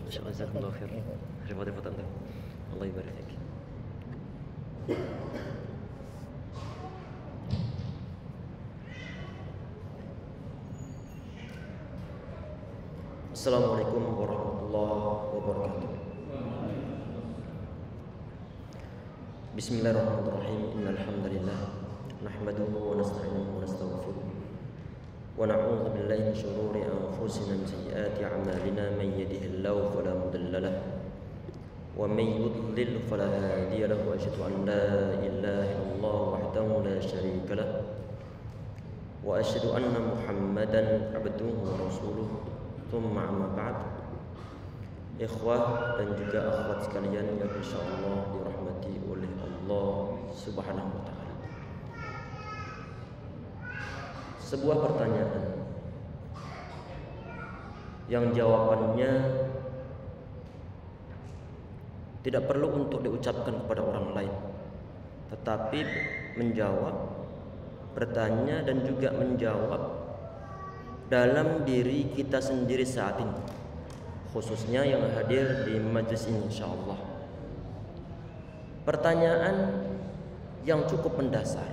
Jazakumullah khair. Repot-repot Anda. Allah ibarik fiik. Assalamualaikum warahmatullahi wabarakatuh. Bismillahirrahmanirrahim. Innal hamdalillah nahmaduhu wa nasta'inuhu wa nastaghfiruh. Wa na'udzu billahi min shururi anfusina wa min sayyiati a'malina. Man yahdihillahu fala mudilla lahu wa man yudlil fala hadiya lahu. Wa asyhadu an la ilaha illallah wahdahu la syarika lahu wa asyhadu anna Muhammadan abduhu wa rasuluh. Tsumma amma ba'd. Ikhwah dan juga akhwat sekalian yang insyaallah dirahmati oleh Allah Subhanahu wa taala. Sebuah pertanyaan yang jawabannya tidak perlu untuk diucapkan kepada orang lain, tetapi menjawab, bertanya dan juga menjawab dalam diri kita sendiri saat ini, khususnya yang hadir di majlis ini insyaallah. Pertanyaan yang cukup mendasar,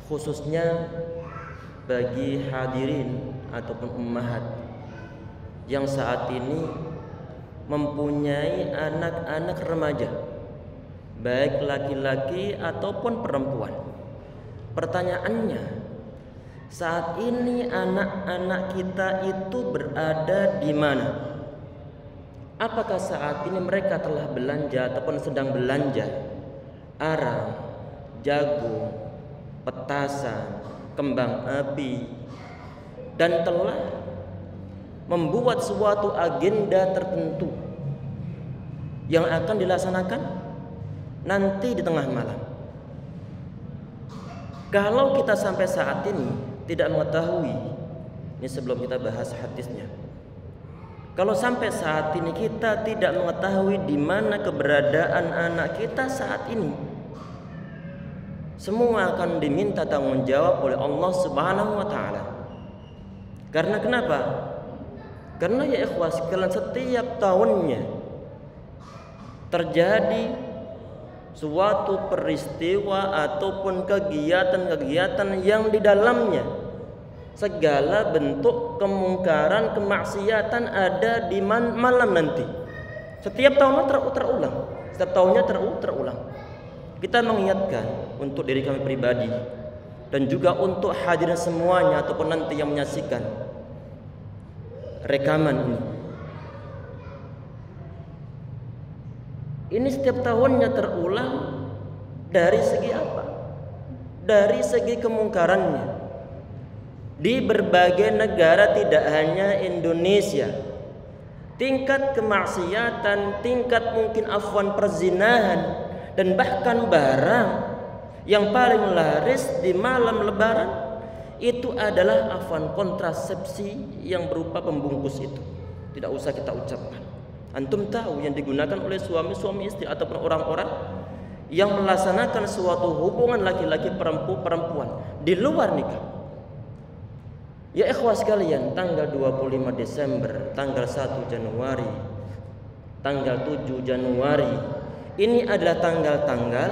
khususnya bagi hadirin ataupun ummahat yang saat ini mempunyai anak-anak remaja, baik laki-laki ataupun perempuan. Pertanyaannya, saat ini anak-anak kita itu berada di mana? Apakah saat ini mereka telah belanja ataupun sedang belanja arang, jagung, petasan, kembang api, dan telah membuat suatu agenda tertentu yang akan dilaksanakan nanti di tengah malam? Kalau kita sampai saat ini tidak mengetahui, ini sebelum kita bahas hadisnya, kalau sampai saat ini kita tidak mengetahui di mana keberadaan anak kita saat ini, semua akan diminta tanggung jawab oleh Allah Subhanahu wa taala. Karena kenapa? Karena ya ikhwas sekalian, setiap tahunnya terjadi suatu peristiwa ataupun kegiatan-kegiatan yang di dalamnya segala bentuk kemungkaran, kemaksiatan ada di malam nanti. Setiap tahunnya terulang. Setiap tahunnya terulang. Kita mengingatkan untuk diri kami pribadi dan juga untuk hadirin semuanya ataupun nanti yang menyaksikan rekaman ini. Ini setiap tahunnya terulang. Dari segi apa? Dari segi kemungkarannya. Di berbagai negara, tidak hanya Indonesia, tingkat kemaksiatan, tingkat mungkin afwan perzinahan, dan bahkan barang yang paling laris di malam lebaran itu adalah afwan kontrasepsi yang berupa pembungkus itu. Tidak usah kita ucapkan. Antum tahu yang digunakan oleh suami istri ataupun orang-orang yang melaksanakan suatu hubungan laki-laki perempuan di luar nikah. Ya ikhwas sekalian, tanggal 25 Desember, tanggal 1 Januari, tanggal 7 Januari, ini adalah tanggal-tanggal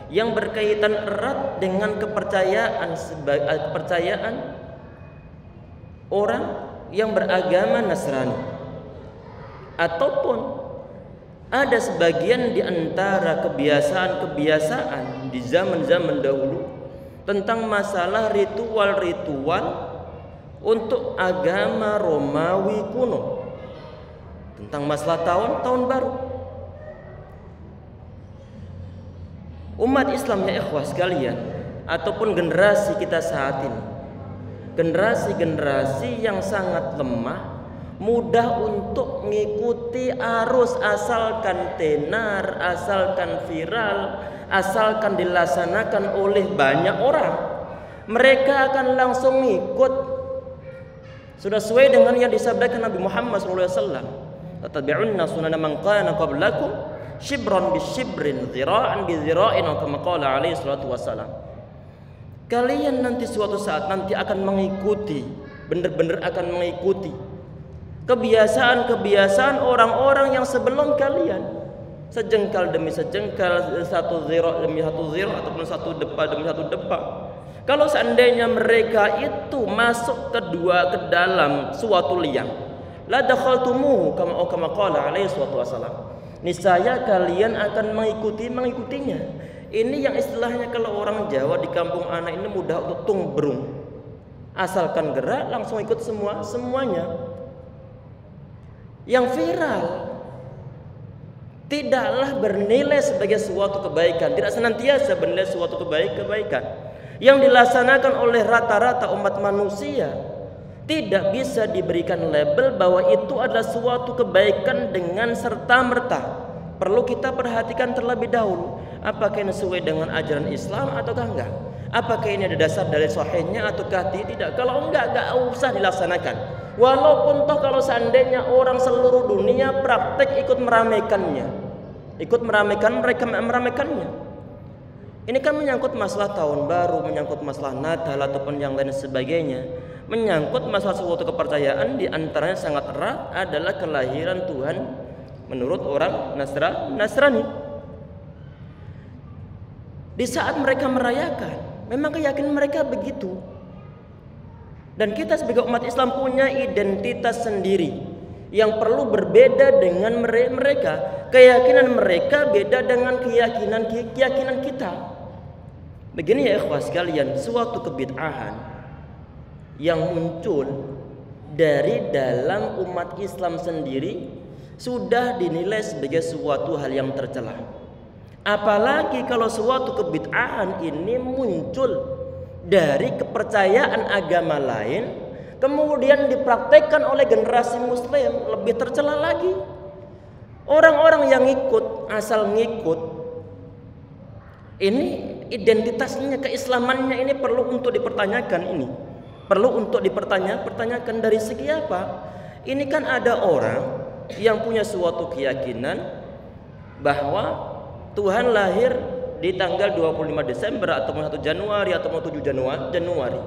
yang berkaitan erat dengan kepercayaan orang yang beragama Nasrani. Ataupun ada sebagian di antara kebiasaan-kebiasaan di zaman-zaman dahulu tentang masalah ritual-ritual untuk agama Romawi kuno, tentang masalah tahun baru. Umat Islam ya ikhwah sekalian, ataupun generasi kita saat ini, generasi yang sangat lemah, mudah untuk mengikuti arus, asalkan tenar, asalkan viral, asalkan dilaksanakan oleh banyak orang, mereka akan langsung ikut. Sudah sesuai dengan yang disabdakan Nabi Muhammad SAW, "Tattabi'unna sunana man kana qablakum shibran bi shibrin, zira'an bi zira'in," kama qala alaihi salatu wassalam. Kalian nanti suatu saat nanti akan mengikuti, benar-benar akan mengikuti kebiasaan-kebiasaan orang-orang yang sebelum kalian. Sejengkal demi sejengkal, satu zira demi satu zira, ataupun satu depa demi satu depa. Kalau seandainya mereka itu masuk ke dalam suatu liang, la dakhaltumuhu kama qala alaihi wasallam. Niscaya kalian akan mengikutinya. Ini yang istilahnya kalau orang Jawa di kampung anak ini mudah untuk tumbrung. Asalkan gerak langsung ikut semuanya. Yang viral tidaklah bernilai sebagai suatu kebaikan, tidak senantiasa bernilai suatu kebaikan yang dilaksanakan oleh rata-rata umat manusia. Tidak bisa diberikan label bahwa itu adalah suatu kebaikan dengan serta-merta. Perlu kita perhatikan terlebih dahulu, apakah ini sesuai dengan ajaran Islam ataukah enggak? Apakah ini ada dasar dari sahihnya ataukah tidak? Kalau enggak usah dilaksanakan. Walaupun toh kalau seandainya orang seluruh dunia praktek ikut meramaikannya, meramaikannya. Ini kan menyangkut masalah tahun baru, menyangkut masalah Natal ataupun yang lain sebagainya, menyangkut masalah suatu kepercayaan. Di antaranya sangat erat adalah kelahiran Tuhan menurut orang Nasrani. Di saat mereka merayakan, memang keyakinan mereka begitu. Dan kita sebagai umat Islam punya identitas sendiri yang perlu berbeda dengan mereka. Keyakinan mereka beda dengan keyakinan kita. Begini ya ikhwah sekalian, suatu kebid'ahan yang muncul dari dalam umat Islam sendiri sudah dinilai sebagai suatu hal yang tercela. Apalagi kalau suatu kebid'ahan ini muncul dari kepercayaan agama lain, kemudian dipraktekkan oleh generasi muslim, lebih tercela lagi. Orang-orang yang asal ngikut, ini identitasnya, keislamannya ini perlu untuk dipertanyakan. Ini perlu untuk dipertanyakan dari segi apa? Ini kan ada orang yang punya suatu keyakinan bahwa Tuhan lahir di tanggal 25 Desember atau 1 Januari atau 7 Januari.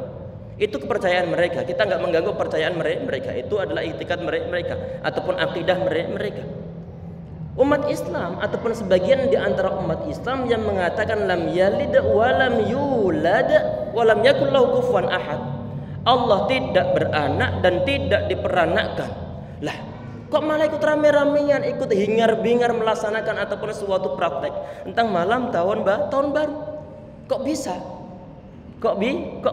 Itu kepercayaan mereka. Kita nggak mengganggu kepercayaan mereka. Itu adalah iktikad mereka ataupun akidah mereka. Umat Islam ataupun sebagian di antara umat Islam yang mengatakan lam yalid wa lam yulad wa lam yakul lahu kufuwan ahad. Allah tidak beranak dan tidak diperanakkan. Lah, kok malah ikut rame-ramean, ikut hingar-bingar melaksanakan ataupun suatu praktek tentang malam tahun baru? Kok bisa? Kok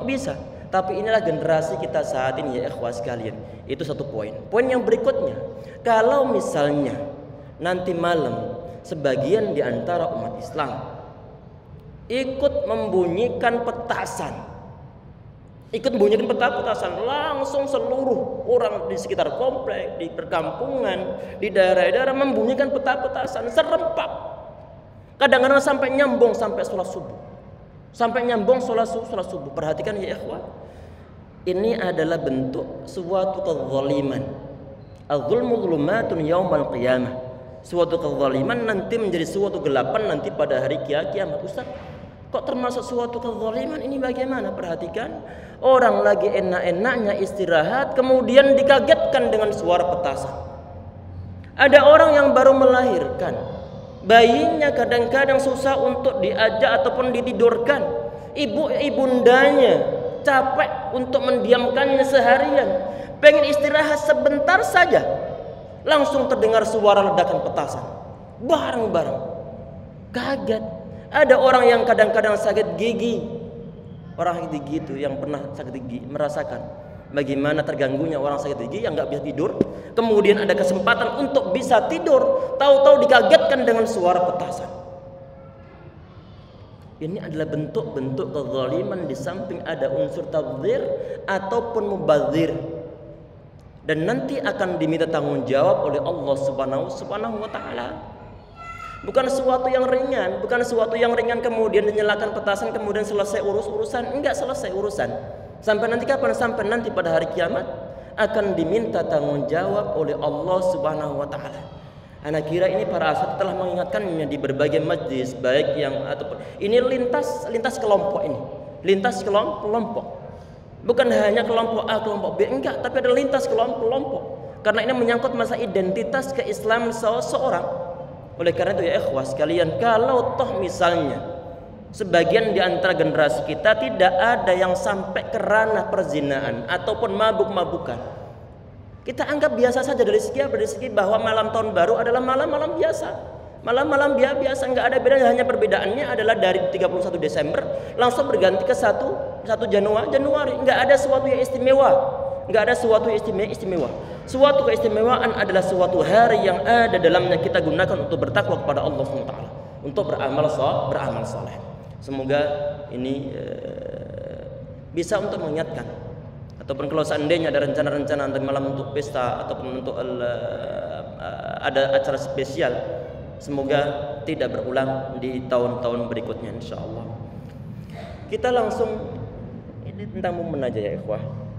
bisa? Tapi inilah generasi kita saat ini ya ikhwah sekalian. Itu satu poin. Poin yang berikutnya, kalau misalnya nanti malam sebagian di antara umat Islam ikut membunyikan petasan, langsung seluruh orang di sekitar komplek, di perkampungan, di daerah-daerah membunyikan petasan serempak. Kadang-kadang sampai nyambung sampai sholat subuh. Perhatikan ya ikhwah. Ini adalah bentuk suatu kezaliman. Az-zulmu zulumatun yaumal qiyamah. Suatu kezaliman nanti menjadi suatu gelapan nanti pada hari kiamat. Ustaz, kok termasuk suatu kezaliman ini bagaimana? Perhatikan, orang lagi enak-enaknya istirahat kemudian dikagetkan dengan suara petasan. Ada orang yang baru melahirkan, bayinya kadang-kadang susah untuk diajak ataupun ditidurkan. Ibundanya capek untuk mendiamkannya seharian, pengen istirahat sebentar saja, langsung terdengar suara ledakan petasan. Bareng-bareng kaget. Ada orang yang kadang-kadang sakit gigi. Orang sakit gigi itu yang pernah sakit gigi merasakan bagaimana terganggunya orang sakit gigi yang nggak bisa tidur. Kemudian ada kesempatan untuk bisa tidur, tahu-tahu dikagetkan dengan suara petasan. Ini adalah bentuk-bentuk kezaliman, di samping ada unsur tabdzir ataupun mubadzir. Dan nanti akan diminta tanggung jawab oleh Allah Subhanahu wa taala. Bukan sesuatu yang ringan, kemudian dinyalakan petasan kemudian selesai urusan. Enggak selesai urusan. Sampai nanti kapan? Sampai nanti pada hari kiamat akan diminta tanggung jawab oleh Allah Subhanahu wa taala. Anak kira ini para asat telah mengingatkannya di berbagai majlis, baik yang ataupun ini lintas kelompok ini. Lintas kelompok. Bukan hanya kelompok A, kelompok B, enggak, tapi ada lintas kelompok. karena ini menyangkut masa identitas keislaman seseorang. Oleh karena itu ya ikhwah sekalian, kalau toh misalnya sebagian di antara generasi kita tidak ada yang sampai ke ranah perzinaan ataupun mabuk-mabukan, kita anggap biasa saja dari segi apa? Dari segi bahwa malam tahun baru adalah malam-malam biasa, malam-malam biasa, nggak ada bedanya. Hanya perbedaannya adalah dari 31 Desember langsung berganti ke 1 Januari. Nggak ada sesuatu yang istimewa, nggak ada sesuatu yang istimewa. Suatu keistimewaan adalah suatu hari yang ada dalamnya kita gunakan untuk bertakwa kepada Allah SWT, untuk beramal saleh. Semoga ini bisa untuk mengingatkan, ataupun kalau seandainya ada rencana-rencana nanti malam untuk pesta ataupun untuk ada acara spesial, semoga tidak berulang di tahun-tahun berikutnya insyaallah. Kita langsung ini tentang momen aja ya ikhwah.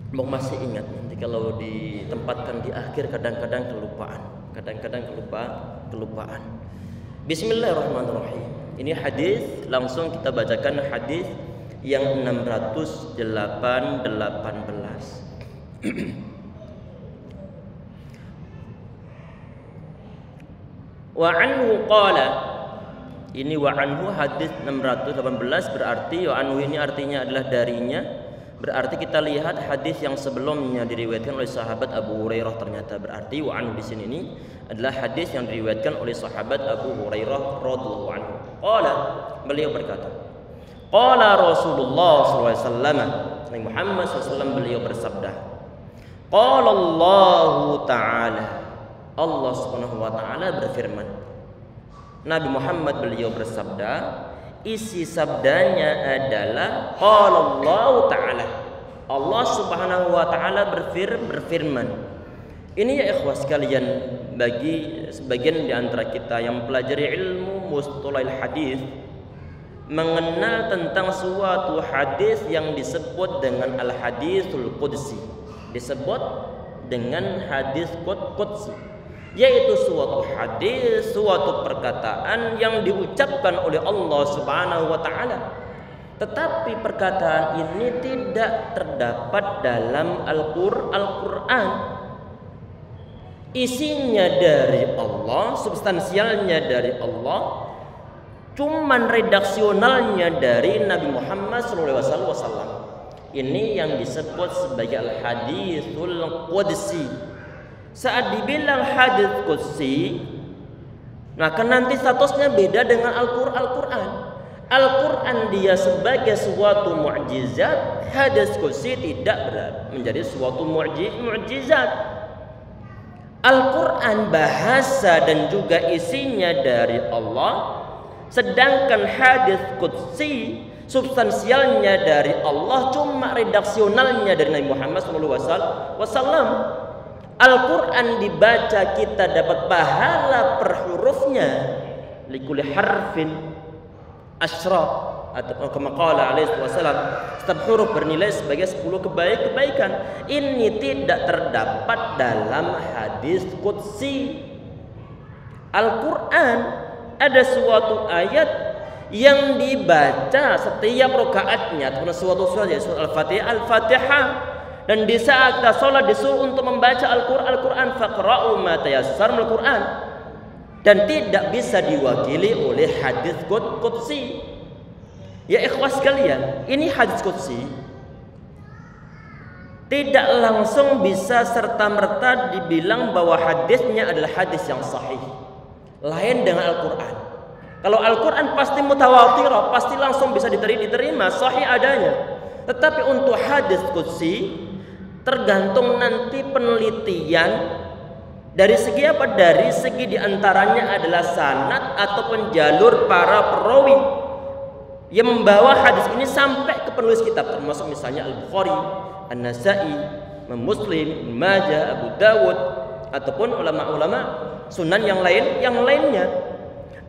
Mau masih ingat nanti kalau ditempatkan di akhir kadang-kadang kelupaan. Bismillahirrahmanirrahim. Ini hadis, langsung kita bacakan hadis yang 618. Wa anhu qala, ini wa anhu hadis 618 berarti wa anhu ini artinya adalah darinya. Berarti kita lihat hadis yang sebelumnya diriwayatkan oleh sahabat Abu Hurairah, ternyata berarti wa anhu di sini ini adalah hadis yang diriwayatkan oleh sahabat Abu Hurairah radhiyallahu anhu. Qala, beliau berkata, qala Rasulullah sallallahu alaihi wasallam, Nabi Muhammad SAW beliau bersabda, qala Allah taala, Allah Subhanahu wa taala berfirman. Nabi Muhammad beliau bersabda, isi sabdanya adalah qala Allah taala, Allah Subhanahu wa taala berfirman. Ini ya ikhwah sekalian, bagi sebagian di antara kita yang mempelajari ilmu mustalahil hadis, mengenal tentang suatu hadis yang disebut dengan al-hadisul qudsi, disebut dengan hadis qudsi, yaitu suatu hadis, suatu perkataan yang diucapkan oleh Allah Subhanahu wa taala. Tetapi perkataan ini tidak terdapat dalam Al-Qur'an. Isinya dari Allah, substansialnya dari Allah, cuman redaksionalnya dari Nabi Muhammad SAW. Ini yang disebut sebagai al-hadisul qudsi. Saat dibilang hadis qudsi, maka nanti statusnya beda dengan Al-Qur'an. Al-Qur'an dia sebagai suatu mukjizat, hadis qudsi tidak menjadi suatu mukjizat. Al-Qur'an bahasa dan juga isinya dari Allah, sedangkan hadis qudsi substansialnya dari Allah, cuma redaksionalnya dari Nabi Muhammad SAW. Al-Qur'an dibaca kita dapat pahala per hurufnya, likulli harfin asyra, atau kama qala alaihi wasallam, setiap huruf bernilai sebagai 10 kebaikan. Ini tidak terdapat dalam hadis qudsi. Al-Qur'an ada suatu ayat yang dibaca setiap rakaatnya, atau suatu surat yaitu Al-Fatihah. Dan di saat kita sholat disuruh untuk membaca Al-Quran, faqra'u ma tayassar minal Quran, dan tidak bisa diwakili oleh hadis qudsi. Ya ikhwas sekalian, ini hadis qudsi tidak langsung bisa serta-merta dibilang bahwa hadisnya adalah hadis yang sahih. Lain dengan Al-Quran. Kalau Al-Quran pasti mutawatirah, pasti langsung bisa diterima, sahih adanya. Tetapi untuk hadis qudsi tergantung nanti penelitian dari segi apa? Dari segi diantaranya adalah sanad ataupun jalur para perawi yang membawa hadis ini sampai ke penulis kitab, termasuk misalnya Al-Bukhari, An-Nasa'i, Muslim, Ibnu Majah, Abu Dawud, ataupun ulama-ulama sunan yang lainnya.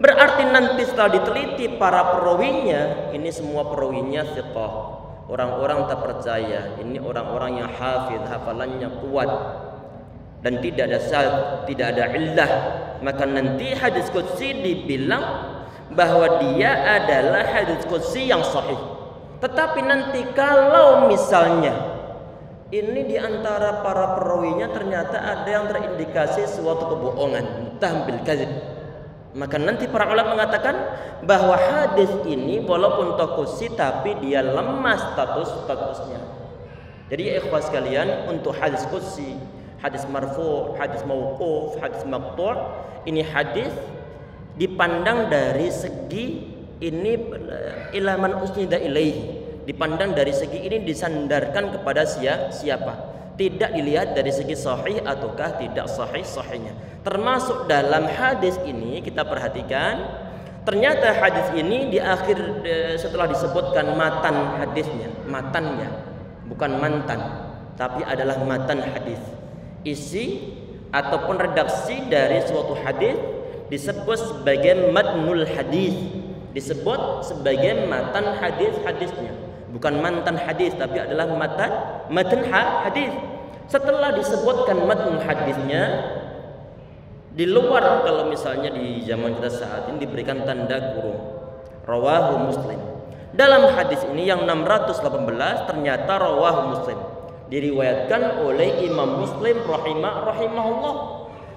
Berarti nanti setelah diteliti para perawinya, ini semua perawinya thiqah, orang-orang tak percaya, ini orang-orang yang hafidh, hafalannya kuat dan tidak ada illah, maka nanti hadis qudsi dibilang bahwa dia adalah hadis qudsi yang sahih. Tetapi nanti kalau misalnya ini di antara para perawinya ternyata ada yang terindikasi suatu kebohongan, muttaham bil kadzib. Maka nanti para ulama mengatakan bahwa hadis ini walaupun qudsi tapi dia lemah statusnya. Jadi ya ikhwas sekalian, untuk hadis qudsi, hadis marfu', hadis mauquf, hadis maqtu', ini hadis dipandang dari segi ini ilaman usnida ilaihi. Dipandang dari segi ini disandarkan kepada siapa, tidak dilihat dari segi sahih ataukah tidak sahihnya. Termasuk dalam hadis ini kita perhatikan, ternyata hadis ini di akhir setelah disebutkan matan hadisnya, matannya bukan mantan, tapi adalah matan hadis, isi ataupun redaksi dari suatu hadis disebut sebagai matnul hadis, disebut sebagai matan hadisnya. Bukan mantan hadis, tapi adalah matan hadis. Setelah disebutkan matan hadisnya, di luar kalau misalnya di zaman kita saat ini diberikan tanda kurung rawahu Muslim. Dalam hadis ini yang 618 ternyata rawahu Muslim, diriwayatkan oleh Imam Muslim rahimahullah.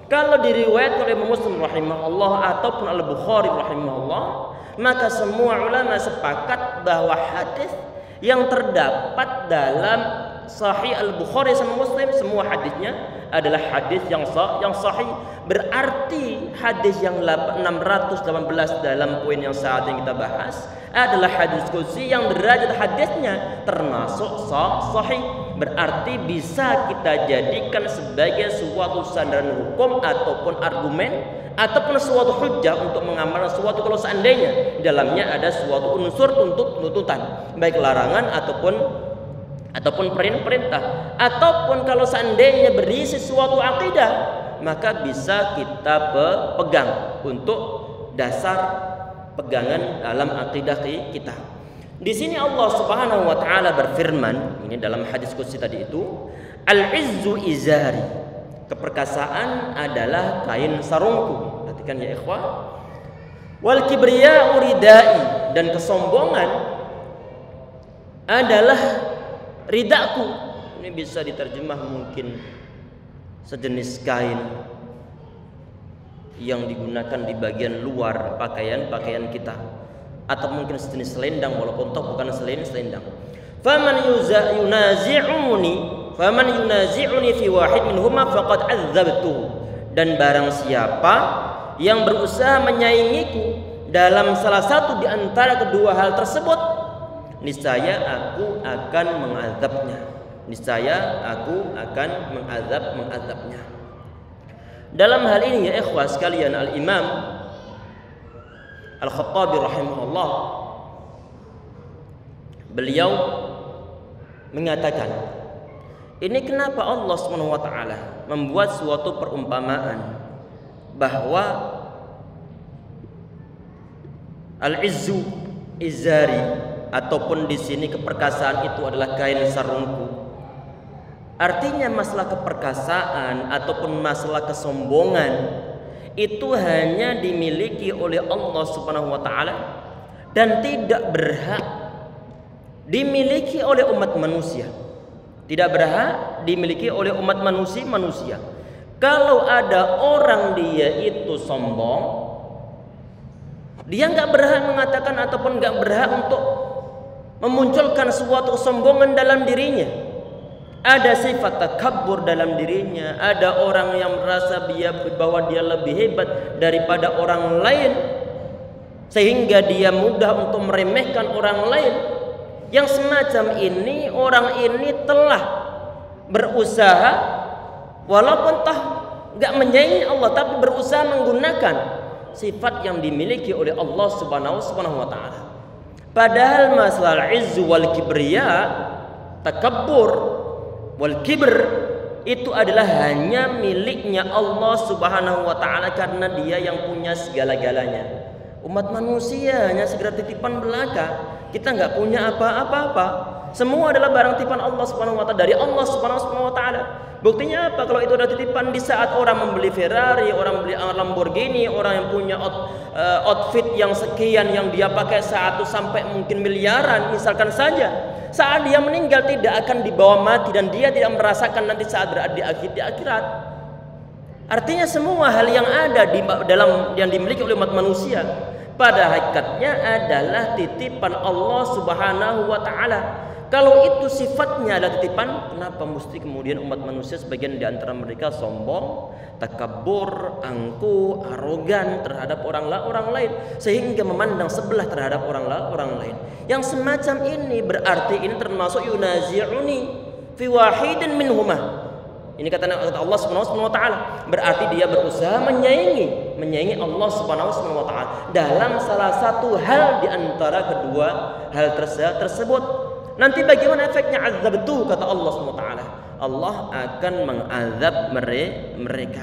Kalau diriwayatkan oleh Imam Muslim rahimahullah ataupun Al-Bukhari rahimahullah, maka semua ulama sepakat bahwa hadis yang terdapat dalam Sahih Al-Bukhari sama Muslim, semua hadisnya adalah hadis yang sahih. Berarti hadis yang 618 dalam poin yang saat yang kita bahas adalah hadis qudsi yang derajat hadisnya termasuk sahih. Berarti bisa kita jadikan sebagai suatu sandaran hukum ataupun argumen ataupun suatu hujjah untuk mengamalkan suatu kalau seandainya dalamnya ada suatu unsur tuntutan, baik larangan ataupun perintah, ataupun kalau seandainya berisi suatu akidah, maka bisa kita pegang untuk dasar pegangan dalam akidah kita. Di sini Allah Subhanahu wa taala berfirman, ini dalam hadis qudsi tadi itu, al-izzu izari, keperkasaan adalah kain sarungku. Perhatikan ya ikhwah. Wal kibriya uridai, dan kesombongan adalah ridaku. Ini bisa diterjemah mungkin sejenis kain yang digunakan di bagian luar pakaian kita, atau mungkin sejenis selendang walaupun toh bukan selendang. Faman yunazi'uni fi wahid minhuma faqad adzabtuhu, dan barang siapa yang berusaha menyaingiku dalam salah satu di antara kedua hal tersebut, niscaya aku akan mengazabnya. Mengazabnya. Dalam hal ini ya ikhwah sekalian, Al-Imam Al-Khattabi rahimahullah, beliau mengatakan, ini kenapa Allah Subhanahu wa taala membuat suatu perumpamaan bahwa al-izzu izari, ataupun di sini keperkasaan itu adalah kain sarungku. Artinya masalah keperkasaan ataupun masalah kesombongan itu hanya dimiliki oleh Allah Subhanahu wa taala dan tidak berhak dimiliki oleh umat manusia. Tidak berhak dimiliki oleh umat manusia. Kalau ada orang dia itu sombong, dia nggak berhak mengatakan ataupun nggak berhak untuk memunculkan suatu kesombongan dalam dirinya. Ada sifat takabbur dalam dirinya, ada orang yang merasa bahwa dia lebih hebat daripada orang lain sehingga dia mudah untuk meremehkan orang lain. Yang semacam ini, orang ini telah berusaha walaupun toh nggak menyaingi Allah, tapi berusaha menggunakan sifat yang dimiliki oleh Allah Subhanahu wa taala. Padahal masalah izzu wal kibriya, takabbur wal kibr, itu adalah hanya miliknya Allah Subhanahu wa taala karena dia yang punya segala-galanya. Umat manusia hanya segera titipan belaka. Kita nggak punya apa-apa. Semua adalah barang titipan Allah Subhanahu wa taala, dari Allah Subhanahu wa taala. Buktinya apa? Kalau itu adalah titipan di saat orang membeli Ferrari, orang beli Lamborghini, orang yang punya outfit yang sekian yang dia pakai 1 sampai mungkin miliaran misalkan saja. Saat dia meninggal tidak akan dibawa mati dan dia tidak merasakan nanti saat berada di akhirat. Artinya semua hal yang ada di dalam yang dimiliki oleh umat manusia pada hakikatnya adalah titipan Allah Subhanahu wa taala. Kalau itu sifatnya adalah titipan, kenapa mesti kemudian umat manusia sebagian di antara mereka sombong, takabur, angkuh, arogan terhadap orang lain sehingga memandang sebelah terhadap orang lain. Yang semacam ini berarti ini termasuk yunazi'uni fi wahidin minhumah. Ini kata Allah Subhanahu wa taala, berarti dia berusaha menyaingi Allah Subhanahu wa taala dalam salah satu hal di antara kedua hal tersebut. Nanti bagaimana efeknya? Azabtu, kata Allah Subhanahu wa taala. Allah akan mengazab mereka.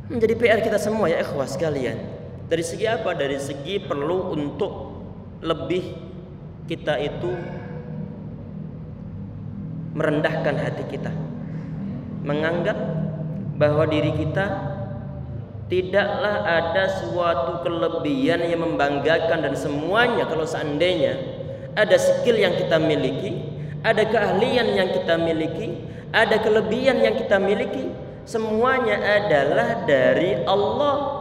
Menjadi PR kita semua ya ikhwah sekalian. Dari segi apa? Dari segi perlu untuk lebih kita itu merendahkan hati kita, menganggap bahwa diri kita tidaklah ada suatu kelebihan yang membanggakan dan semuanya kalau seandainya ada skill yang kita miliki, ada keahlian yang kita miliki, ada kelebihan yang kita miliki, semuanya adalah dari Allah.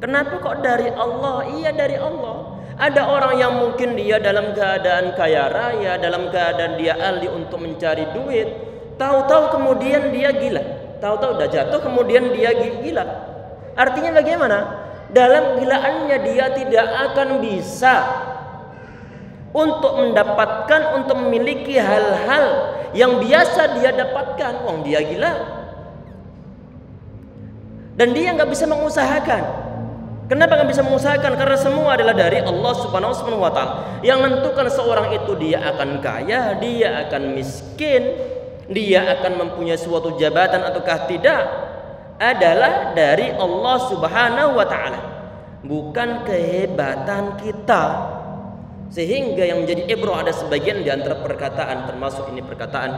Kenapa kok dari Allah? Iya dari Allah. Ada orang yang mungkin dia dalam keadaan kaya raya, dalam keadaan dia ahli untuk mencari duit, tahu-tahu kemudian dia gila, tahu-tahu udah jatuh kemudian dia gila. Artinya bagaimana? Dalam gilaannya dia tidak akan bisa untuk mendapatkan, untuk memiliki hal-hal yang biasa dia dapatkan. Wong dia gila, dan dia nggak bisa mengusahakan. Kenapa nggak bisa mengusahakan? Karena semua adalah dari Allah Subhanahu wa taala. Yang menentukan seorang itu dia akan kaya, dia akan miskin, dia akan mempunyai suatu jabatan ataukah tidak adalah dari Allah Subhanahu wa taala, bukan kehebatan kita. Sehingga yang menjadi ibrah ada sebagian di antara perkataan, termasuk ini perkataan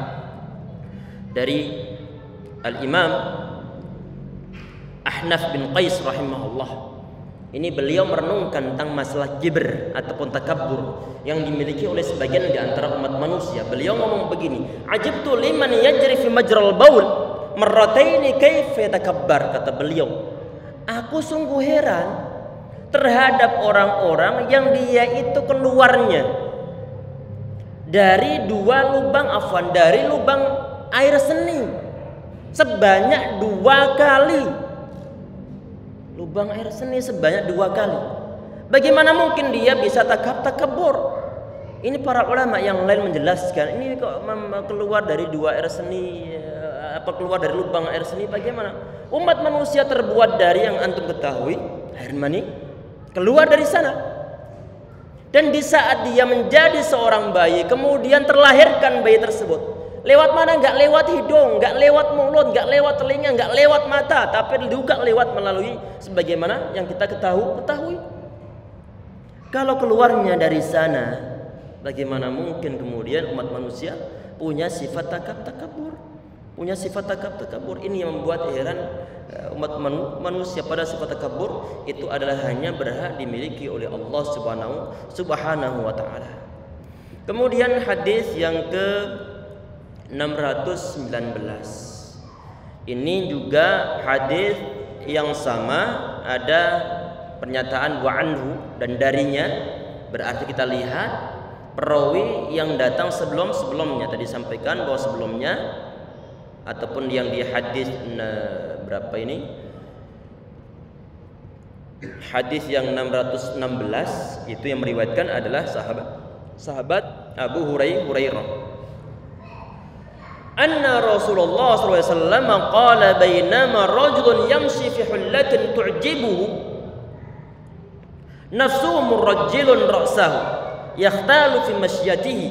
dari Al-Imam Ahnaf bin Qais rahimahullah. Ini beliau merenungkan tentang masalah kibr ataupun takabbur yang dimiliki oleh sebagian di antara umat manusia. Beliau ngomong begini, "Ajibtu liman yajri fi majral baul marrataini kaifa yatakabbar," kata beliau. Aku sungguh heran terhadap orang-orang yang dia itu keluarnya dari dari lubang air seni sebanyak 2 kali. Lubang air seni sebanyak 2 kali. Bagaimana mungkin dia bisa takabur? Ini para ulama yang lain menjelaskan, ini kok keluar dari 2 air seni, keluar dari lubang air seni bagaimana? Umat manusia terbuat dari yang antum ketahui, air mani, keluar dari sana. Dan di saat dia menjadi seorang bayi, kemudian terlahirkan bayi tersebut. Lewat mana? Enggak lewat hidung, enggak lewat mulut, enggak lewat telinga, enggak lewat mata, tapi juga lewat melalui sebagaimana yang kita ketahui. Kalau keluarnya dari sana, bagaimana mungkin kemudian umat manusia punya sifat takabur? Punya sifat takabur. Ini yang membuat heran umat manusia pada sifat takabur itu adalah hanya berhak dimiliki oleh Allah Subhanahu wa taala. Kemudian hadis yang ke 619. Ini juga hadis yang sama, ada pernyataan wa anhu dan darinya, berarti kita lihat perawi yang datang sebelumnya. Tadi sampaikan bahwa sebelumnya ataupun yang di hadis berapa ini? Hadis yang 616 itu yang meriwayatkan adalah sahabat Abu Hurairah. Anna Rasulullah SAW qala bainama rajulun yamshi fi hullatin tu'jibuhu nafsuhu murajjilun ra'sahu yakhtalu fi mashyatihi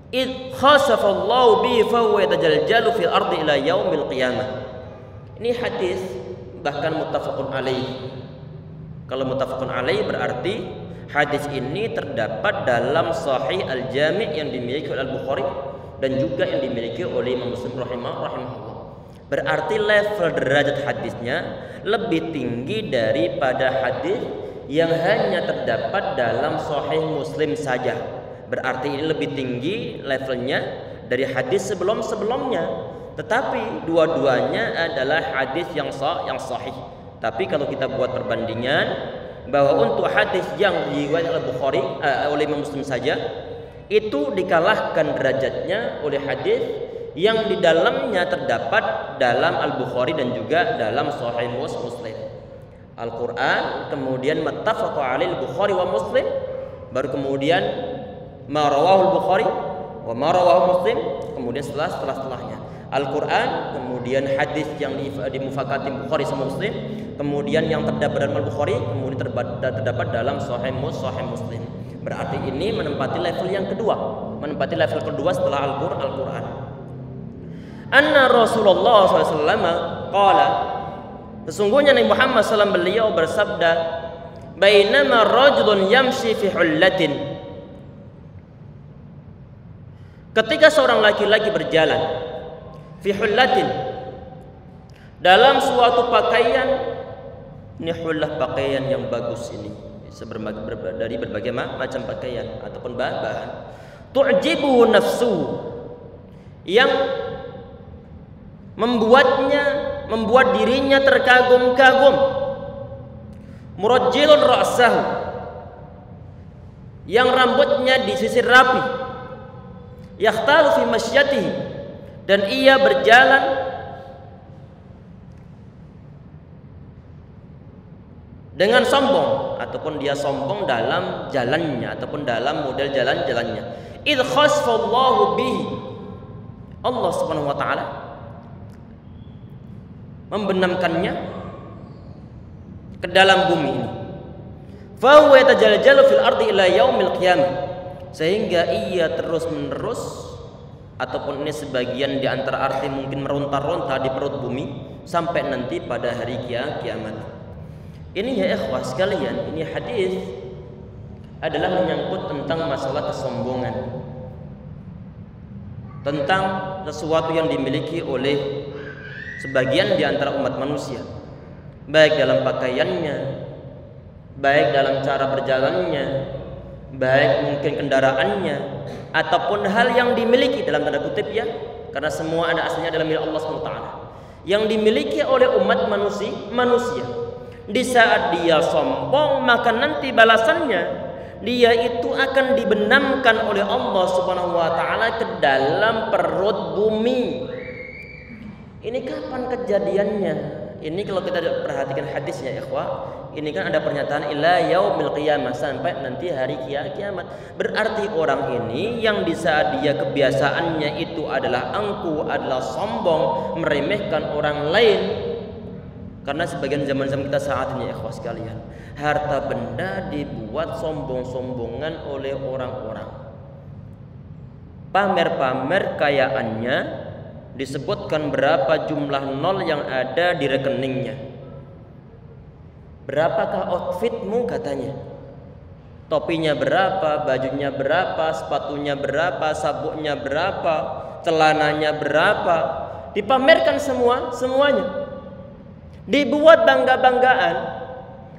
id khasafa Allah bihi fa huwa yatajaljalu fil ardi ila yaumil qiyamah. Ini hadis bahkan muttafaqun alaih. Kalau muttafaqun alaih berarti Hadis ini terdapat dalam Sahih Al-Jami' yang dimiliki oleh Al-Bukhari dan juga yang dimiliki oleh Imam Muslim rahimahullah. Berarti level derajat hadisnya lebih tinggi daripada hadis yang hanya terdapat dalam Sahih Muslim saja. Berarti ini lebih tinggi levelnya dari hadis sebelum-sebelumnya. Tetapi dua-duanya adalah hadis yang sahih. Tapi kalau kita buat perbandingan bahwa untuk hadis yang diriwayatkan oleh Bukhari oleh Imam Muslim saja itu dikalahkan derajatnya oleh hadis yang di dalamnya terdapat dalam Al-Bukhari dan juga dalam Sahih Muslim. Al-Quran kemudian muttafaqun alaih Bukhari wa Muslim, baru kemudian ma rawahu Bukhari wa ma rawahu Muslim, kemudian setelahnya Al-Quran, kemudian hadis yang dimufakati Bukhari sama Muslim, kemudian yang terdapat dalam Al-Bukhari, kemudian terdapat dalam Sahih Muslim. Berarti ini menempati level yang kedua, setelah Al-Quran. Anna Rasulullah SAW qala, sesungguhnya Nabi Muhammad SAW beliau bersabda, bainama rajulun yamshi fi hullatin, ketika seorang laki-laki berjalan fi hullatin, dalam suatu pakaian. Ini hullah pakaian yang bagus, ini bisa dari berbagai macam pakaian ataupun bahan. Tu'jibu nafsu, yang membuat dirinya terkagum-kagum. Murajjilun ra'sahu, yang rambutnya disisir rapi. Yakhtalu fi masyatihi, dan ia berjalan dengan sombong, ataupun dia sombong dalam jalannya ataupun dalam model jalannya. Idh khasfallahu bihi, Allah Subhanahu wa taala membenamkannya ke dalam bumi ini. Fa huwa yatajaljalu fil ardi ila yaumil qiyamah, sehingga ia terus-menerus, ataupun ini sebagian di antara arti mungkin meronta-ronta di perut bumi sampai nanti pada hari kiamat. Ini ya ikhwah sekalian, ini hadis adalah menyangkut tentang masalah kesombongan, tentang sesuatu yang dimiliki oleh sebagian di antara umat manusia, baik dalam pakaiannya, baik dalam cara berjalannya, baik mungkin kendaraannya, ataupun hal yang dimiliki dalam tanda kutip ya, karena semua ada aslinya dalam milik Allah SWT, yang dimiliki oleh umat manusia. Di saat dia sombong, maka nanti balasannya dia itu akan dibenamkan oleh Allah Subhanahu wa taala ke dalam perut bumi. Ini kapan kejadiannya? Ini kalau kita perhatikan hadisnya ikhwah, ini kan ada pernyataan ila yaumil qiyamah, sampai nanti hari kiamat. Berarti orang ini yang di saat dia kebiasaannya itu adalah angkuh, adalah sombong, meremehkan orang lain. Karena sebagian zaman-zaman kita saat ini ikhwah sekalian, harta benda dibuat sombong-sombongan oleh orang-orang. Pamer-pamer kayaannya, disebutkan berapa jumlah nol yang ada di rekeningnya. Berapakah outfitmu katanya? Topinya berapa, bajunya berapa, sepatunya berapa, sabuknya berapa, celananya berapa. Dipamerkan semuanya. Dibuat bangga-banggaan.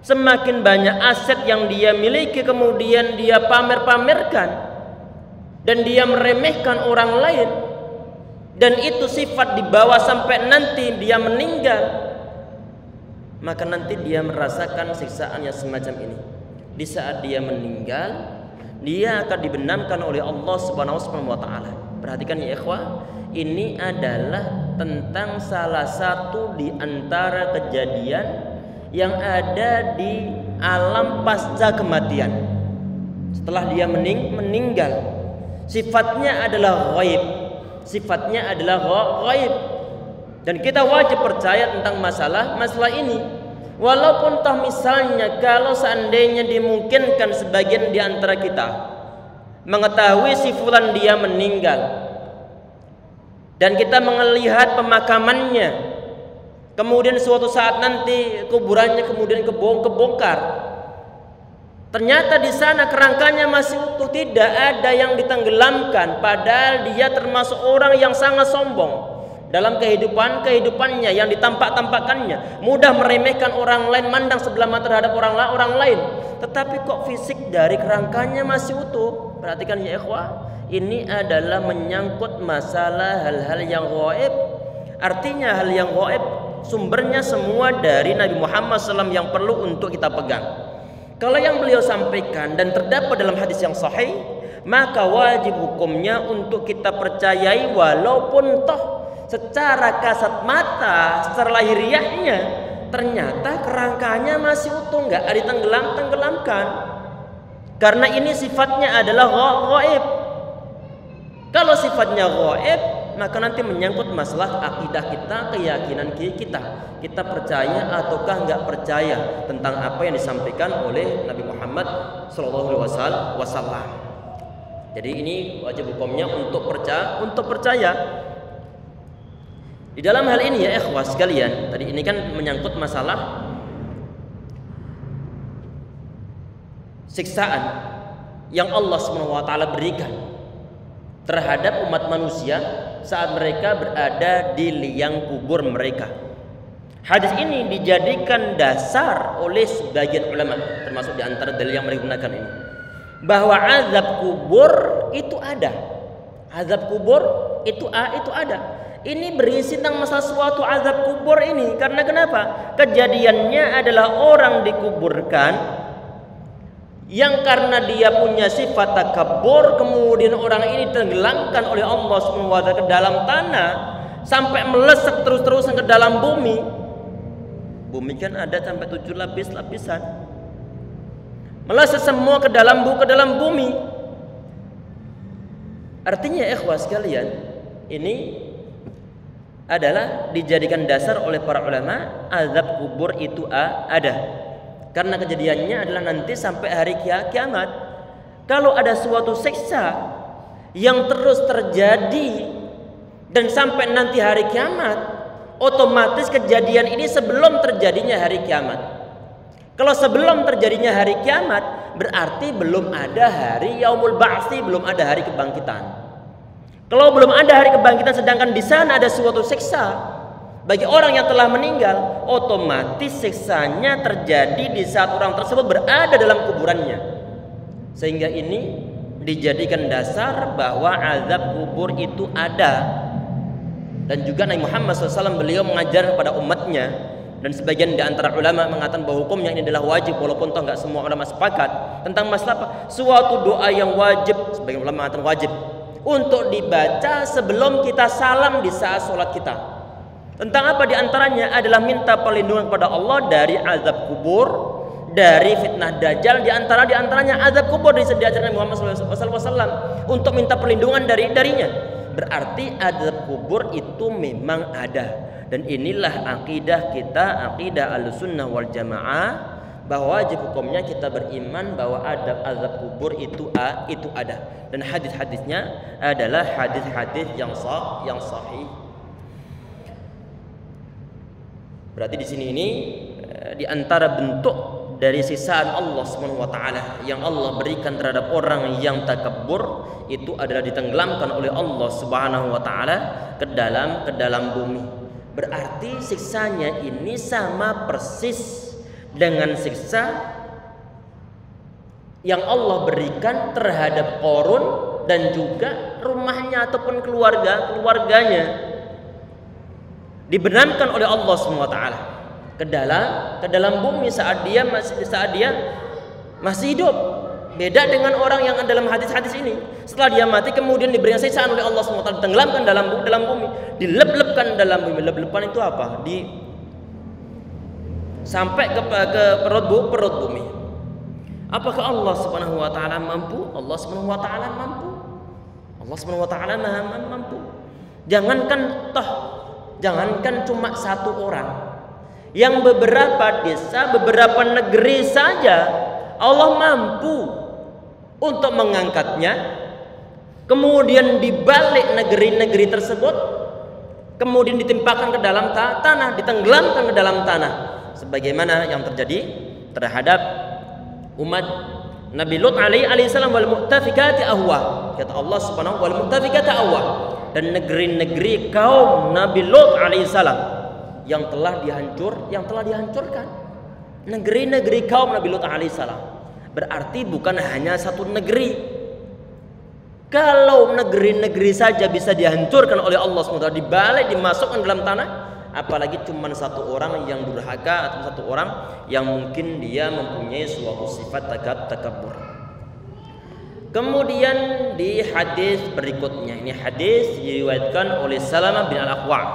Semakin banyak aset yang dia miliki kemudian dia pamer-pamerkan, dan dia meremehkan orang lain, dan itu sifat dibawa sampai nanti dia meninggal, maka nanti dia merasakan siksaan yang semacam ini. Di saat dia meninggal, dia akan dibenamkan oleh Allah Subhanahu wa taala. Perhatikan ya ikhwah, ini adalah tentang salah satu di antara kejadian yang ada di alam pasca kematian. Setelah dia meninggal, sifatnya adalah ghaib. Dan kita wajib percaya tentang masalah ini. Walaupun toh misalnya kalau seandainya dimungkinkan sebagian di antara kita mengetahui si fulan dia meninggal, dan kita melihat pemakamannya, kemudian suatu saat nanti kuburannya kemudian kebongkar, Ternyata di sana kerangkanya masih utuh, tidak ada yang ditenggelamkan, padahal dia termasuk orang yang sangat sombong dalam kehidupannya yang ditampak-tampakkannya, mudah meremehkan orang lain, mandang sebelah mata terhadap orang lain. Tetapi kok fisik dari kerangkanya masih utuh. Perhatikan ya ikhwah, ini adalah menyangkut masalah hal-hal yang gaib. Artinya hal yang gaib sumbernya semua dari Nabi Muhammad SAW yang perlu untuk kita pegang. Kalau yang beliau sampaikan dan terdapat dalam hadis yang sahih, maka wajib hukumnya untuk kita percayai, walaupun toh secara kasat mata, secara lahiriahnya ternyata kerangkanya masih utuh, nggak ada ditenggelamkan. Karena ini sifatnya adalah gaib. Kalau sifatnya gaib, maka nanti menyangkut masalah akidah kita, keyakinan kita. Kita percaya ataukah nggak percaya tentang apa yang disampaikan oleh Nabi Muhammad SAW. Jadi ini wajib hukumnya untuk percaya. Di dalam hal ini ya ikhwah sekalian, tadi ini kan menyangkut masalah siksaan yang Allah SWT berikan terhadap umat manusia saat mereka berada di liang kubur mereka. Hadis ini dijadikan dasar oleh sebagian ulama, termasuk di antara dalil yang mereka gunakan ini, bahwa azab kubur itu ada. Azab kubur itu ada. Ini berisi tentang masalah suatu azab kubur ini. Karena kenapa? Kejadiannya adalah orang dikuburkan yang karena dia punya sifat takabur, kemudian orang ini tenggelamkan oleh Allah SWT ke dalam tanah sampai melesat terus-terusan ke dalam bumi. Bumi kan ada sampai 7 lapisan. Melesat semua ke dalam bumi. Artinya ikhwah sekalian, ini adalah dijadikan dasar oleh para ulama, azab kubur itu ada. Karena kejadiannya adalah nanti sampai hari kiamat. Kalau ada suatu siksa yang terus terjadi dan sampai nanti hari kiamat, otomatis kejadian ini sebelum terjadinya hari kiamat. Kalau sebelum terjadinya hari kiamat, berarti belum ada hari yaumul ba'tsi, belum ada hari kebangkitan. Kalau belum ada hari kebangkitan, sedangkan di sana ada suatu siksa bagi orang yang telah meninggal, otomatis siksanya terjadi di saat orang tersebut berada dalam kuburannya. Sehingga ini dijadikan dasar bahwa azab kubur itu ada. Dan juga Nabi Muhammad SAW beliau mengajar kepada umatnya, dan sebagian di antara ulama mengatakan bahwa hukumnya ini adalah wajib, walaupun toh nggak semua ulama sepakat tentang masalah apa? Suatu doa yang wajib, sebagian ulama mengatakan wajib untuk dibaca sebelum kita salam di saat sholat kita. Tentang apa? Di antaranya adalah minta perlindungan kepada Allah dari azab kubur, dari fitnah dajjal. Di antaranya azab kubur disediakan Nabi Muhammad SAW untuk minta perlindungan darinya. Berarti azab kubur itu memang ada. Dan inilah akidah kita, akidah Ahlussunnah wal Jamaah, bahwa wajib hukumnya kita beriman bahwa azab kubur itu ada. Dan hadis-hadisnya adalah hadis-hadis yang sahih. Berarti di sini ini di antara bentuk dari sisaan Allah SWT yang Allah berikan terhadap orang yang takabur itu adalah ditenggelamkan oleh Allah SWT ke dalam bumi. Berarti siksanya ini sama persis dengan siksa yang Allah berikan terhadap Qarun dan juga rumahnya ataupun keluarganya. Dibenamkan oleh Allah SWT ke dalam bumi saat dia masih hidup. Beda dengan orang yang dalam hadis-hadis ini, setelah dia mati kemudian diberikan siksaan oleh Allah SWT, ditenggelamkan dalam bumi, dilep-lepkan dalam bumi. Lep-lepan itu apa? Sampai ke perut bumi. Apakah Allah Subhanahu wa taala mampu? Allah Subhanahu wa taala mampu. Allah Subhanahu wa taala mampu. Jangankan cuma satu orang, yang beberapa desa, beberapa negeri saja Allah mampu untuk mengangkatnya, kemudian dibalik negeri-negeri tersebut, kemudian ditimpakan ke dalam tanah, ditenggelamkan ke dalam tanah, sebagaimana yang terjadi terhadap umat Nabi Lut alaihi salam, wal mu'tafikati ahwa. Kata Allah Subhanahu wal mu'tafikati ahwa. Dan negeri-negeri kaum Nabi Lut alaihi salam yang telah dihancurkan. Negeri-negeri kaum Nabi Lut alaihi salam. Berarti bukan hanya satu negeri. Kalau negeri-negeri saja bisa dihancurkan oleh Allah SWT, dibalik, dimasukkan dalam tanah, apalagi cuma satu orang yang durhaka atau satu orang yang mungkin dia mempunyai suatu sifat takabur. Kemudian di hadis berikutnya, ini hadis diriwayatkan oleh Salamah bin Al-Aqwa'.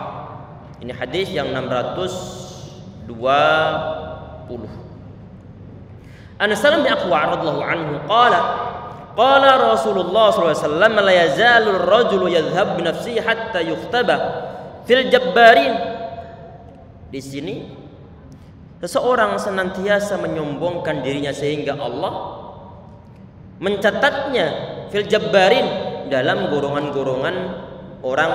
Ini hadis yang 620. An Salamah bin Al-Aqwa' radhiyallahu anhu qala Rasulullah sallallahu alaihi wasallam, la yazalu ar-rajulu yadhhab bi nafsihi hatta yuktaba fil jabbarin. Di sini seseorang senantiasa menyombongkan dirinya sehingga Allah mencatatnya fil jabbarin, dalam golongan-golongan orang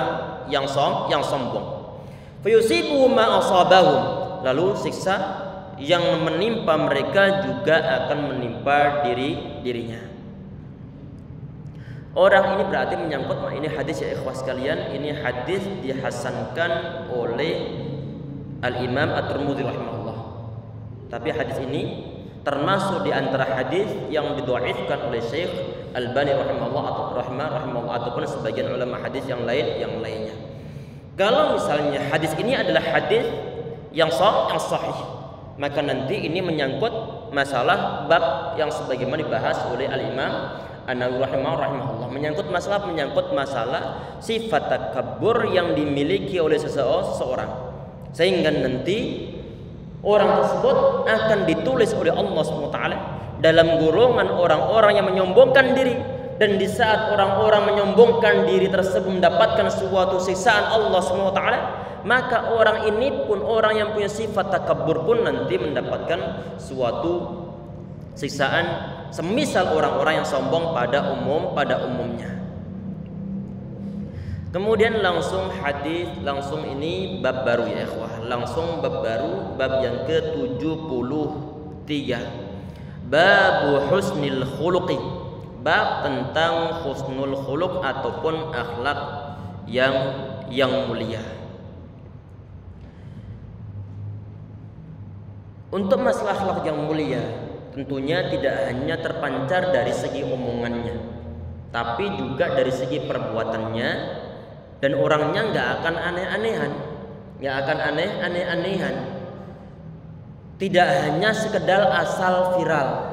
yang sombong. Fayusibu ma asabahum, lalu siksa yang menimpa mereka juga akan menimpa dirinya. Orang ini berarti menyangkut, ini hadis ya ikhwas sekalian, ini hadis dihasankan oleh Al-Imam At-Tirmidzi rahimahullah. Tapi hadis ini termasuk di antara hadis yang didhaifkan oleh Syekh Albani rahimahullah ataupun sebagian ulama hadis yang lainnya. Kalau misalnya hadis ini adalah hadis yang sahih, maka nanti ini menyangkut masalah bab yang sebagaimana dibahas oleh Al-Imam An-Nawawi rahimahullah, menyangkut masalah sifat takabur yang dimiliki oleh seseorang, sehingga nanti orang tersebut akan ditulis oleh Allah SWT dalam golongan orang-orang yang menyombongkan diri. Dan di saat orang-orang menyombongkan diri tersebut mendapatkan suatu siksaan Allah SWT, maka orang ini pun, orang yang punya sifat takabur pun nanti mendapatkan suatu siksaan semisal orang-orang yang sombong pada umumnya. Kemudian langsung ini bab baru ya ikhwah, langsung bab baru, bab yang ke-73, bab husnul khuluqi, bab tentang husnul khuluq ataupun akhlak yang mulia. Untuk masalah akhlak yang mulia tentunya tidak hanya terpancar dari segi omongannya, tapi juga dari segi perbuatannya, dan orangnya nggak akan aneh-anehan. Tidak hanya sekedar asal viral,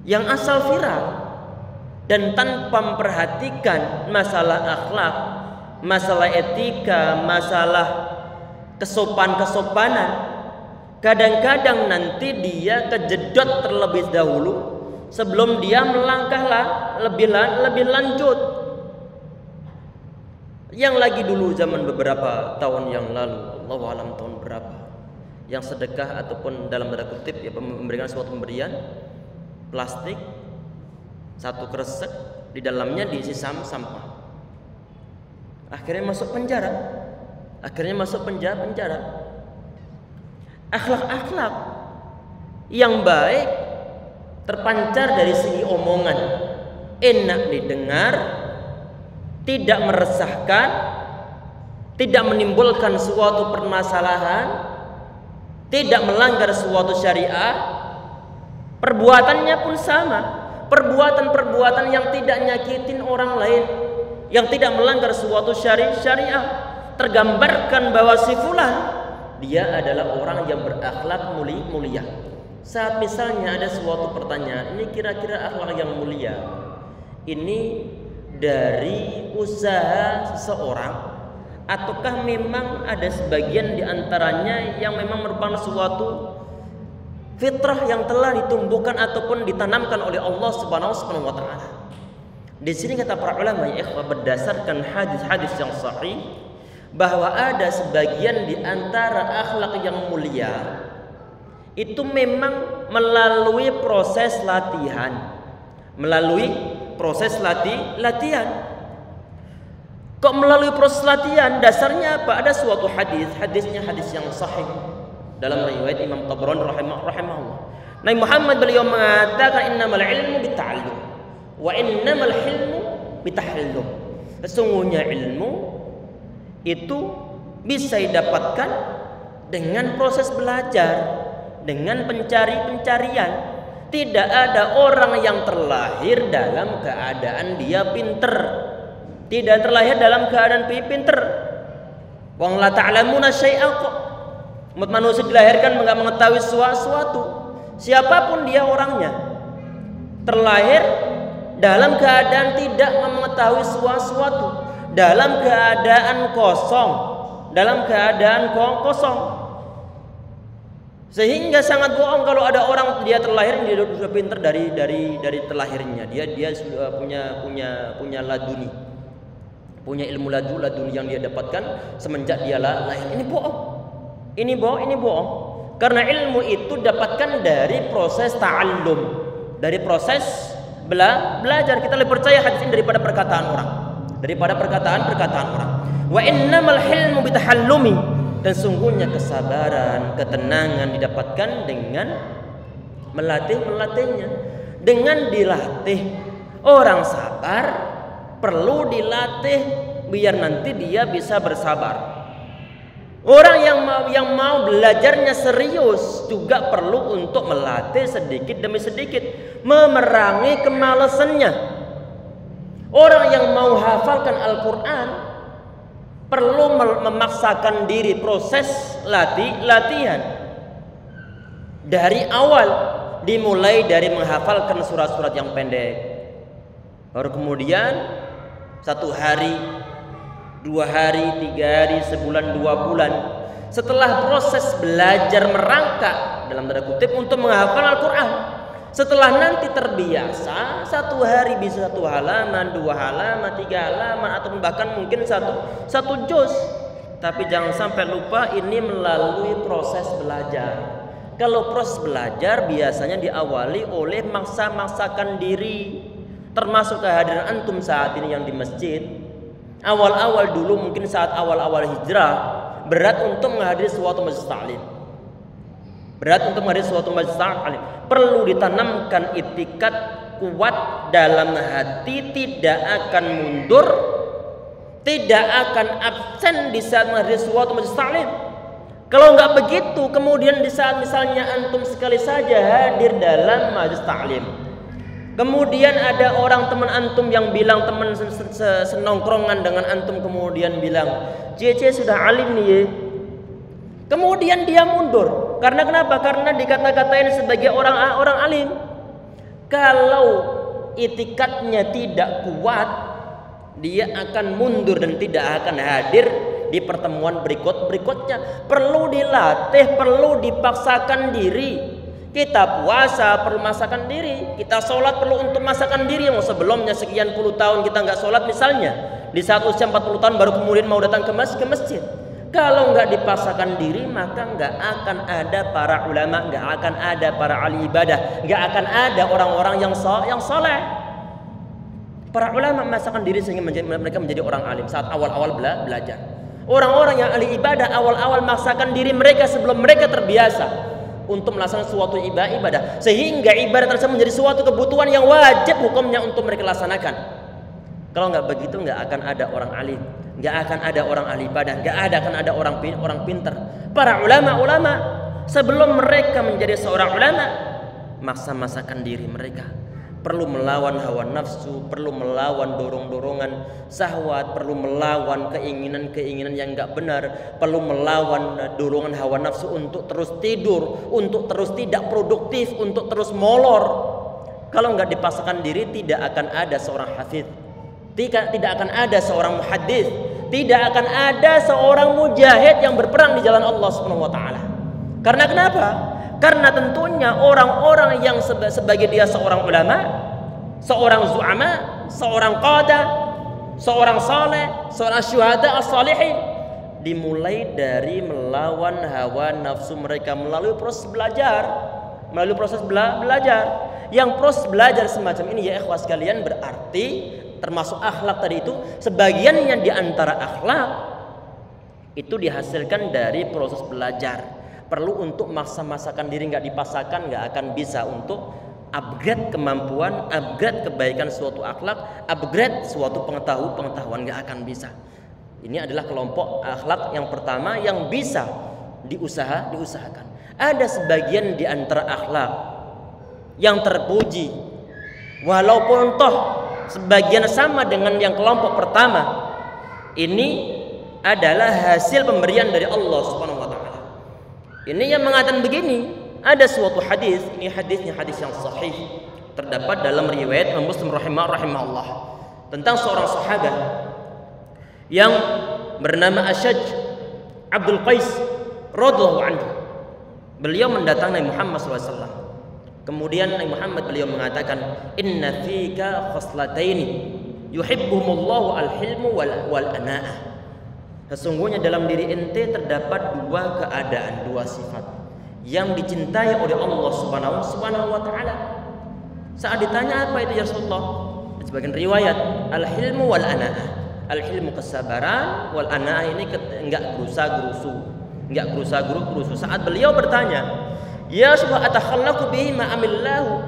yang asal viral dan tanpa memperhatikan masalah akhlak, masalah etika, masalah kesopanan. Kadang-kadang nanti dia kejedot terlebih dahulu sebelum dia melangkah lebih lanjut. Yang lagi dulu zaman beberapa tahun yang lalu, Allahu alam tahun berapa, yang sedekah ataupun dalam tanda kutip ya memberikan suatu pemberian plastik satu kresek, di dalamnya diisi sampah. Akhirnya masuk penjara. Akhlak yang baik terpancar dari segi omongan, enak didengar, tidak meresahkan, tidak menimbulkan suatu permasalahan, tidak melanggar suatu syariah. Perbuatannya pun sama, perbuatan yang tidak nyakitin orang lain, yang tidak melanggar suatu syariah. Tergambarkan bahwa si fulan dia adalah orang yang berakhlak mulia. Saat misalnya ada suatu pertanyaan, ini kira-kira akhlak yang mulia ini dari usaha seseorang, ataukah memang ada sebagian diantaranya yang memang merupakan suatu fitrah yang telah ditumbuhkan ataupun ditanamkan oleh Allah Subhanahu wa taala. Di sini kata para ulama ya ikhwah, berdasarkan hadis-hadis yang sahih, bahwa ada sebagian di antara akhlak yang mulia itu memang melalui proses latihan. Kok melalui proses latihan? Dasarnya apa? Ada suatu hadisnya hadis yang sahih dalam riwayat Imam Tabrani rahimahullah. Nabi Muhammad beliau mengatakan innamal ilmu bita'allum wa innamal hilmu bitahallum. Sesungguhnya ilmu itu bisa didapatkan dengan proses belajar, dengan pencarian. Tidak ada orang yang terlahir dalam keadaan dia pinter. Tidak terlahir dalam keadaan pinter. Wong la ta'lamuna syai'a kok. Umat manusia dilahirkan enggak mengetahui sesuatu. Siapapun dia orangnya, terlahir dalam keadaan tidak mengetahui sesuatu, dalam keadaan kosong, sehingga sangat bohong kalau ada orang dia terlahir dia sudah pintar dari terlahirnya. Dia sudah punya laduni, punya ilmu laduni yang dia dapatkan semenjak dia lahir. Ini bohong. Karena ilmu itu dapatkan dari proses ta'allum, dari proses belajar. Kita lebih percaya hadis ini daripada perkataan orang. Wa innamal hilmu bitahallumi. Dan sungguhnya kesabaran, ketenangan didapatkan dengan melatihnya. Dengan dilatih. Orang sabar perlu dilatih biar nanti dia bisa bersabar. Orang yang mau belajarnya serius juga perlu untuk melatih sedikit demi sedikit, memerangi kemalasannya. Orang yang mau hafalkan Al-Quran perlu memaksakan diri, proses latihan dari awal, dimulai dari menghafalkan surat-surat yang pendek, baru kemudian 1 hari, 2 hari, 3 hari, sebulan, 2 bulan setelah proses belajar merangkak dalam tanda kutip untuk menghafal Al-Quran. Setelah nanti terbiasa, 1 hari bisa 1 halaman, 2 halaman, 3 halaman, atau bahkan mungkin satu juz. Tapi jangan sampai lupa ini melalui proses belajar. Kalau proses belajar biasanya diawali oleh maksa-maksakan diri, termasuk kehadiran antum saat ini yang di masjid. Awal-awal dulu mungkin saat awal-awal hijrah berat untuk menghadiri suatu majelis ta'lim. Perlu ditanamkan itikat kuat dalam hati, tidak akan mundur, tidak akan absen di saat menghadiri suatu majelis ta'lim. Kalau nggak begitu, kemudian di saat misalnya antum sekali saja hadir dalam majelis ta'lim, kemudian ada orang teman antum yang bilang, teman senongkrongan dengan antum, kemudian bilang, "Cece sudah alim nih ya." Kemudian dia mundur. Karena kenapa? Karena dikata-katain sebagai orang alim. Kalau itikatnya tidak kuat, dia akan mundur dan tidak akan hadir di pertemuan berikutnya. Perlu dilatih, perlu dipaksakan diri. Kita puasa perlu masakan diri, kita sholat perlu untuk masakan diri. Yang sebelumnya sekian puluh tahun kita nggak sholat misalnya, di saat usia 40 tahun baru kemudian mau datang ke masjid. Kalau nggak dipaksakan diri, maka nggak akan ada para ulama, nggak akan ada para ahli ibadah, nggak akan ada orang-orang yang soleh. Para ulama memaksakan diri sehingga mereka menjadi orang alim saat awal-awal belajar. Orang-orang yang ahli ibadah awal-awal memaksakan diri mereka sebelum mereka terbiasa untuk melaksanakan suatu ibadah, sehingga ibadah tersebut menjadi suatu kebutuhan yang wajib hukumnya untuk mereka laksanakan. Kalau nggak begitu, nggak akan ada orang alim, nggak akan ada orang ahli ibadah, nggak akan ada orang pintar. Para ulama sebelum mereka menjadi seorang ulama, maksa-maksakan diri mereka. Perlu melawan hawa nafsu, perlu melawan dorong-dorongan syahwat, perlu melawan keinginan-keinginan yang nggak benar, perlu melawan dorongan hawa nafsu untuk terus tidur, untuk terus tidak produktif, untuk terus molor. Kalau nggak dipaksakan diri, tidak akan ada seorang hafidz, tidak akan ada seorang muhaddits, tidak akan ada seorang mujahid yang berperang di jalan Allah Subhanahu wa taala. Karena kenapa? Karena tentunya orang-orang yang sebagai dia seorang ulama, seorang zu'ama, seorang qada, seorang saleh, seorang syuhada as-salihin, dimulai dari melawan hawa nafsu mereka melalui proses belajar. Yang proses belajar semacam ini ya ikhwas sekalian berarti termasuk akhlak tadi itu, sebagian yang diantara akhlak itu dihasilkan dari proses belajar. Perlu untuk maksa-masakan diri, nggak dipaksakan nggak akan bisa untuk upgrade kemampuan, upgrade kebaikan suatu akhlak, upgrade suatu pengetahuan nggak akan bisa. Ini adalah kelompok akhlak yang pertama yang bisa diusahakan. Ada sebagian di antara akhlak yang terpuji, walaupun toh sebagian sama dengan yang kelompok pertama. Ini adalah hasil pemberian dari Allah Subhanahu wa taala. Ini yang mengatakan begini, ada suatu hadis, ini hadisnya hadis yang sahih, terdapat dalam riwayat Muslim rahimahullah, tentang seorang sahabat yang bernama Ashaj Abdul Qais radhiyallahu anhu. Beliau mendatangi Nabi Muhammad SAW. Kemudian Nabi Muhammad beliau mengatakan, inna fika khoslataini yuhibbuhumullahu al-hilmu wal ana'ah. Sesungguhnya dalam diri ente terdapat dua keadaan, dua sifat yang dicintai oleh Allah Subhanahu wa taala. Saat ditanya apa itu ya Rasulullah? Sebagian riwayat al-hilmu wal ana'ah. Al-hilmu kesabaran, wal ana'ah ini enggak gerusa-gerusu. Saat beliau bertanya, ya Rasulullah atakhallaqu bihi ma amillahu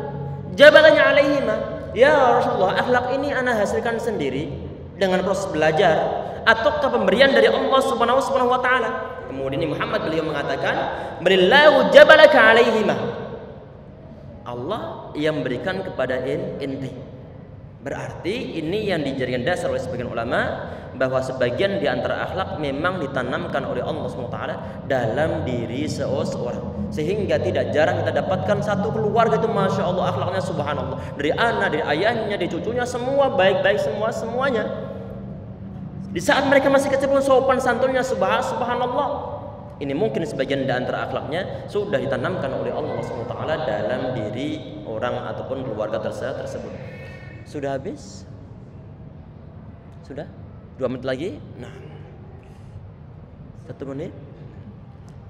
jabalanya alaihima. Ya Rasulullah, akhlak ini ana hasilkan sendiri dengan proses belajar ataukah pemberian dari Allah Subhanahu wa taala? Kemudian Muhammad beliau mengatakan, "Brillahu jabalaka alaihima." Allah yang memberikan kepada ente. Berarti ini yang dijadikan dasar oleh sebagian ulama bahwa sebagian di antara akhlak memang ditanamkan oleh Allah Subhanahu wa taala dalam diri seseorang. Sehingga tidak jarang kita dapatkan satu keluarga itu masya Allah akhlaknya subhanallah. Dari anak, dari ayahnya, dari cucunya semua baik-baik semuanya. Di saat mereka masih kecil pun sopan santunnya subhanallah. Ini mungkin sebagian di antara akhlaknya sudah ditanamkan oleh Allah SWT dalam diri orang ataupun keluarga tersebut. Sudah habis? Sudah? 2 menit lagi? Nah, 1 menit.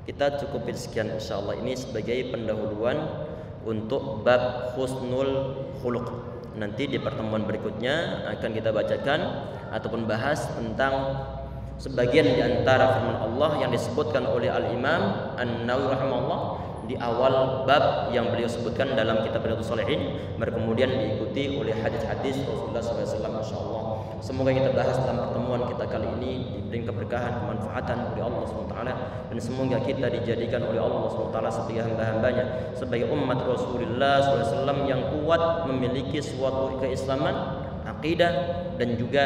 Kita cukupin sekian insyaallah. Ini sebagai pendahuluan untuk bab husnul khuluq. Nanti di pertemuan berikutnya akan kita bacakan ataupun bahas tentang sebagian di antara firman Allah yang disebutkan oleh Al-Imam An-Nawawi rahimahullah di awal bab yang beliau sebutkan dalam kitab Riyadhus Shalihin, kemudian diikuti oleh hadis-hadis Rasulullah SAW. Insyaallah semoga yang kita bahas dalam pertemuan kita kali ini diberi keberkahan, kemanfaatan oleh Allah SWT, dan semoga kita dijadikan oleh Allah SWT sebagai hamba-hambanya, sebagai umat Rasulullah SAW yang kuat memiliki suatu keislaman, akidah, dan juga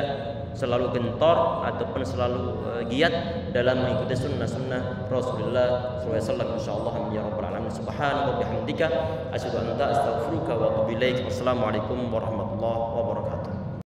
selalu gentor ataupun selalu giat dalam mengikuti sunnah-sunnah Rasulullah SAW. Insyaallah ya rabbal alamin. Subhanaka wa bihamdika asyhadu an la ilaha illa anta astaghfiruka wa atubu ilaik. Wassalamualaikum warahmatullahi wabarakatuh.